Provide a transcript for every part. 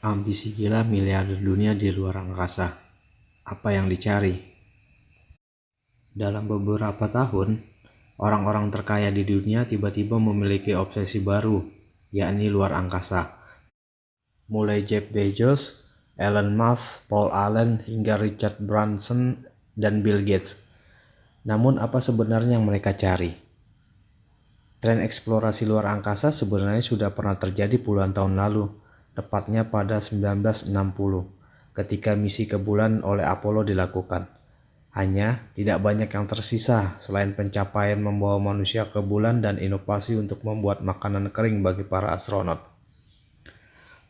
Ambisi gila miliarder dunia di luar angkasa. Apa yang dicari? Dalam beberapa tahun, orang-orang terkaya di dunia tiba-tiba memiliki obsesi baru, yakni luar angkasa. Mulai Jeff Bezos, Elon Musk, Paul Allen, hingga Richard Branson dan Bill Gates. Namun apa sebenarnya yang mereka cari? Tren eksplorasi luar angkasa sebenarnya sudah pernah terjadi puluhan tahun lalu, tepatnya pada 1960, ketika misi ke bulan oleh Apollo dilakukan. Hanya tidak banyak yang tersisa selain pencapaian membawa manusia ke bulan dan inovasi untuk membuat makanan kering bagi para astronot.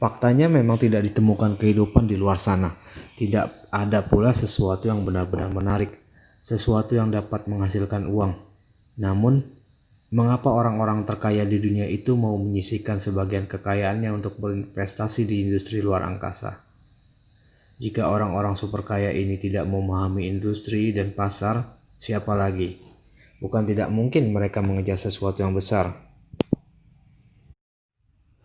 Faktanya memang tidak ditemukan kehidupan di luar sana. Tidak ada pula sesuatu yang benar-benar menarik, sesuatu yang dapat menghasilkan uang. Namun, mengapa orang-orang terkaya di dunia itu mau menyisihkan sebagian kekayaannya untuk berinvestasi di industri luar angkasa? Jika orang-orang super kaya ini tidak memahami industri dan pasar, siapa lagi? Bukan tidak mungkin mereka mengejar sesuatu yang besar.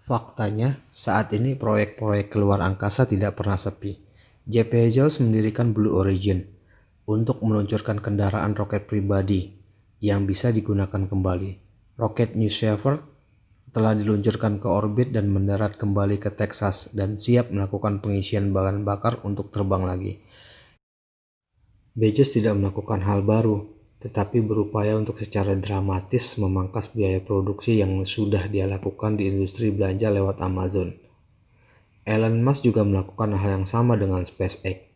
Faktanya, saat ini proyek-proyek keluar angkasa tidak pernah sepi. Jeff Bezos mendirikan Blue Origin untuk meluncurkan kendaraan roket pribadi yang bisa digunakan kembali. Roket New Shepard telah diluncurkan ke orbit dan mendarat kembali ke Texas dan siap melakukan pengisian bahan bakar untuk terbang lagi. Bezos tidak melakukan hal baru, tetapi berupaya untuk secara dramatis memangkas biaya produksi yang sudah dia lakukan di industri belanja lewat Amazon. Elon Musk juga melakukan hal yang sama dengan SpaceX.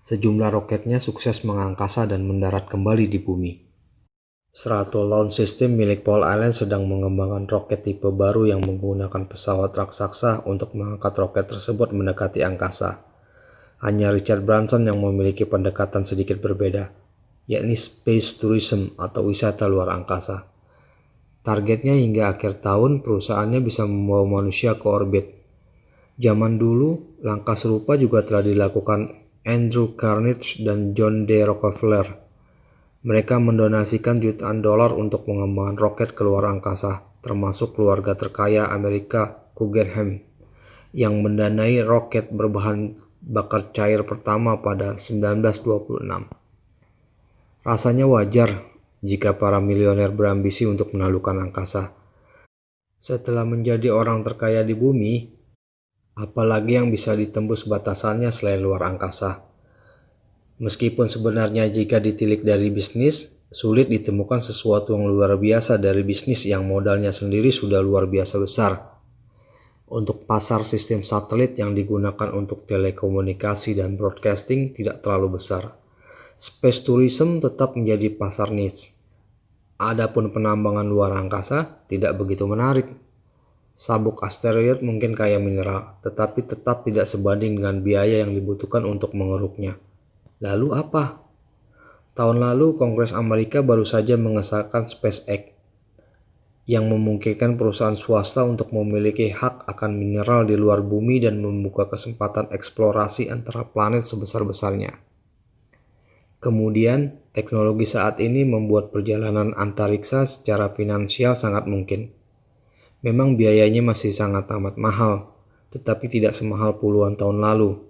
Sejumlah roketnya sukses mengangkasa dan mendarat kembali di bumi. Strato Launch System milik Paul Allen sedang mengembangkan roket tipe baru yang menggunakan pesawat raksasa untuk mengangkat roket tersebut mendekati angkasa. Hanya Richard Branson yang memiliki pendekatan sedikit berbeda, yakni space tourism atau wisata luar angkasa. Targetnya hingga akhir tahun perusahaannya bisa membawa manusia ke orbit. Zaman dulu, langkah serupa juga telah dilakukan Andrew Carnegie dan John D. Rockefeller. Mereka mendonasikan jutaan dolar untuk mengembangkan roket ke luar angkasa, termasuk keluarga terkaya Amerika Guggenheim, yang mendanai roket berbahan bakar cair pertama pada 1926. Rasanya wajar jika para milioner berambisi untuk menaklukkan angkasa. Setelah menjadi orang terkaya di bumi, apalagi yang bisa ditembus batasannya selain luar angkasa? Meskipun sebenarnya jika ditilik dari bisnis, sulit ditemukan sesuatu yang luar biasa dari bisnis yang modalnya sendiri sudah luar biasa besar. Untuk pasar sistem satelit yang digunakan untuk telekomunikasi dan broadcasting tidak terlalu besar. Space tourism tetap menjadi pasar niche. Adapun penambangan luar angkasa tidak begitu menarik. Sabuk asteroid mungkin kaya mineral, tetapi tetap tidak sebanding dengan biaya yang dibutuhkan untuk mengeruknya. Lalu apa? Tahun lalu Kongres Amerika baru saja mengesahkan SpaceX yang memungkinkan perusahaan swasta untuk memiliki hak akan mineral di luar bumi dan membuka kesempatan eksplorasi antara planet sebesar-besarnya. Kemudian, teknologi saat ini membuat perjalanan antariksa secara finansial sangat mungkin. Memang biayanya masih sangat amat mahal, tetapi tidak semahal puluhan tahun lalu.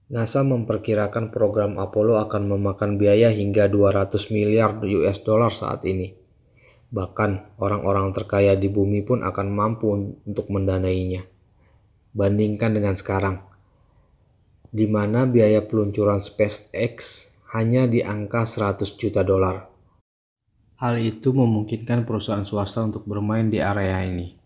NASA memperkirakan program Apollo akan memakan biaya hingga 200 miliar US dollar saat ini. Bahkan orang-orang terkaya di bumi pun akan mampu untuk mendanainya. Bandingkan dengan sekarang, di mana biaya peluncuran SpaceX hanya di angka 100 juta dolar. Hal itu memungkinkan perusahaan swasta untuk bermain di area ini.